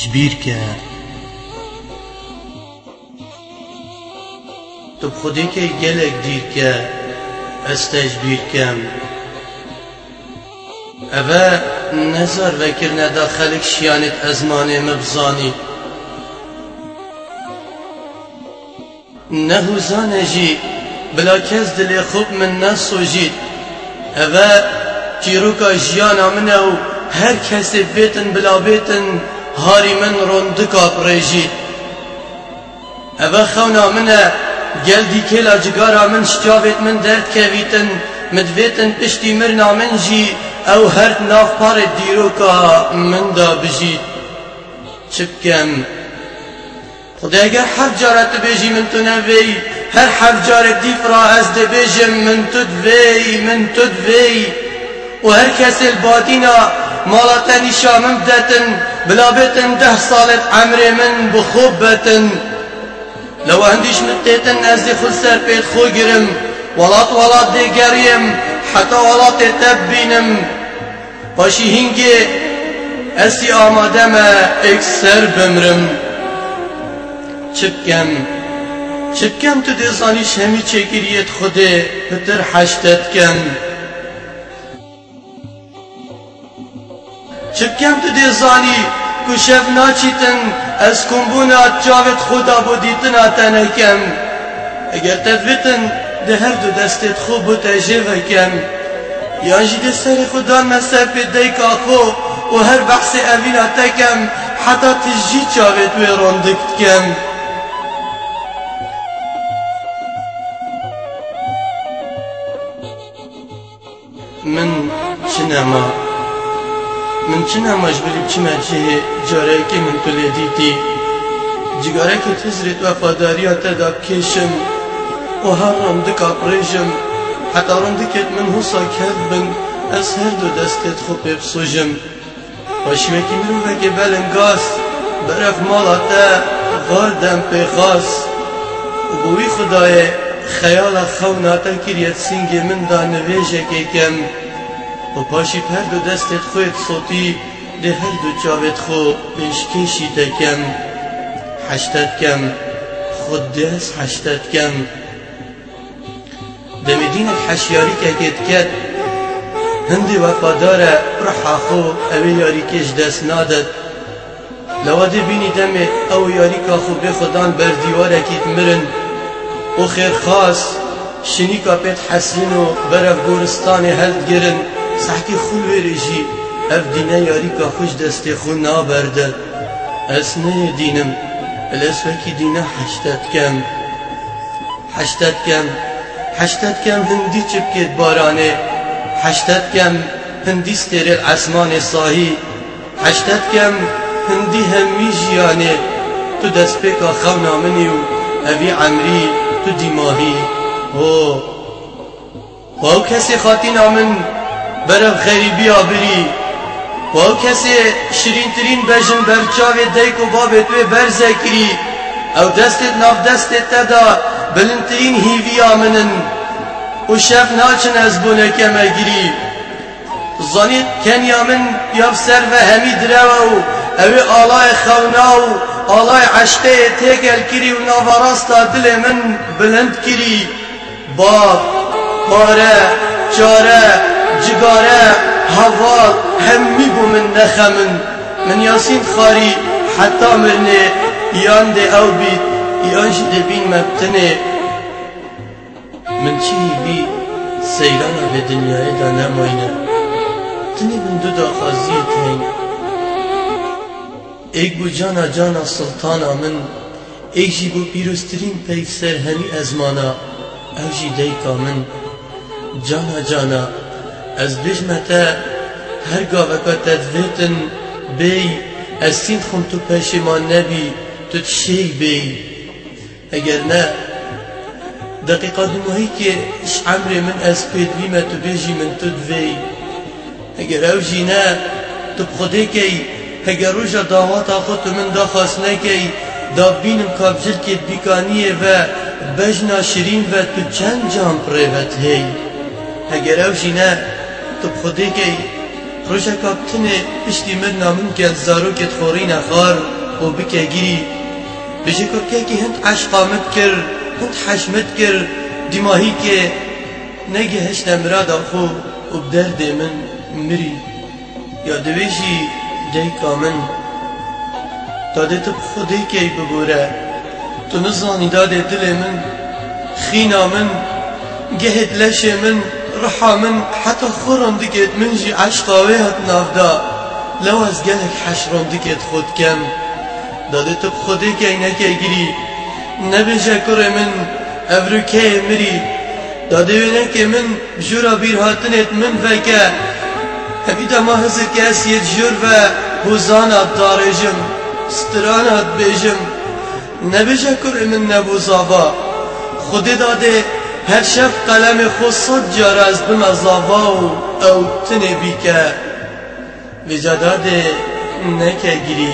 جبیرکە تو خودێکی گەلێک دیرکە ئەستە جبیرکەم ئەوە نەزار vekirneda xelek şiyanêt ezmanê me bizanî nehûzane jî bila kes dilê xwe min nesojît ئەوە çîroka jiyana min e û her kesê bêtin bila bêtin harî min rondika pirêjît ئەوە xewna min e gel dîkêla cigara min ji çavên min derdkevîtin midvêtin piştî mirna min jî ew her nav parê dîroka min da bijît çi bikem Xwedê eger heft care tu bêjî min tu nevêyî her heft carek dîfra ez dibêjim min tu divêyî û her kesê li batîna mala te nîşa min bidetin bila bêtin 10 salê emrê min bi xwe betin لو عنديش متيتن ازدي خل سر بيت خو گرم ولات دي گريم حتى ولات تبينم باشي هنگي اسي آمادم اكسر بمرم چبكم تو دي زانيش همي چكريت خوده بتر حشتت كم چبكم تو دي زاني کشف ناچیتن از کنبونا جاوت خدا بودیتن آتنکم اگر تدویتن ده هر دو دستت خوب و تجیوه کم یا جید سر خدا مسیب دیکا خو و هر بحث اوین آتکم حتی تجی جاوت ویراندکت کم من چنه مجبوری بچیم چه جاره که من تو لیدیتی جگاره که تزرید وفاداری دا بکشم و هر رندکا پریجم حتی رندکت من حسا کرد بن از هر دو دستت خوب بسوجم باشیوکی منو وگه بلنگاس برف مالا تا غاردم پیغاس و بوی خدای خیال خوناتا کریت سنگ من دا نویجه که کم و پاشی پر دو دستت خویت صوتی ده هر دو چاوت خو بشکشی دکم حشتت کم خود دست حشتت کم دمیدین الحشیاری که کت هندی وفاداره رحا خو اوی یاری کش دست نادد لواده بینی دمه او یاری که خو به خودان بر دیواره کت مرن و خیر خاص شنی که پیت حسین و برف گورستان هلد گرن سحکی خول ویرجی اف دینه یاری که خوش دستی خول نابرده اس نه دینم الاسوکی دینه حشتت کم هندی چپکت بارانه حشتت کم هندی ستر الاسمان صاحی حشتت کم هندی همی جیانه تو دست پیکا خونا منی و اوی عمری تو دیماهی و او کسی خاطینا من برف غریبی آبری و او کسی شیرین ترین بجن برچاو دیک و باب توی برزکری او دستت ناف دستت تدا بلندترین هیوی آمنن و شف ناچن از بونکه مگری زانید کنیا من یاف سر و همی درو اوی آلای خونا و آلای عشقه تیگل کری و ناوراستا دل من بلند کری باب باره چاره جگاره هوا همی بو من نخمن من یاسین خاری حتی مرنه یان ده او بید یان جده بین مبتنه من چی بی سیرانا به دنیای دا نماینه تنی من دو دا خازیت هین ایک بو جانا سلطانا من ایک جی بو پیروسترین پیک سر همی ازمانا او جی دیکا من جانا از بجمتا هر گاوکا تدویتن بی از سین خم تو پشیمان نبی تو تشی بی اگر نه دقیقا دماهی که اش عمری من از پیدوی ما تو بیجی من تو دوی اگر او جی نه تو بخوده کی اگر روژا داواتا خود تو من دا خواست نکی دا بینم کابجل که بیکانیه و بجنا شیرین و تو چند جام پریوت هی اگر او جی نه تو بخوده که روشا کابتنه پشتی من نامن که زارو کت خورین اخار و بکه گیری بجه کرکه که هند عشقامت کر هند حشمت کر دیماهی که نگه هش نمراد آخو و بدرد من مری یا دویشی دیکا من داده تب خودی که ببوره تو نزانی داده دل من خینا من گهد لش من رحا من حتی خورم دکت من جی عشقاوی هات نافدا لو از گلک حشرم دکت خود کم داده تب خودی که نکه گیری نبیجه کره من افروکه مری داده وینه که من بجورا بیر هاتنت من وکه همیدا ما هزر که اسید جور و بوزانات دارجم سترانات بیجم نبیجه کره من نبوزاوا خودی داده هر شب قلم خود صد جار از بم زاوا او تنه بی که وجا داده نکه گیری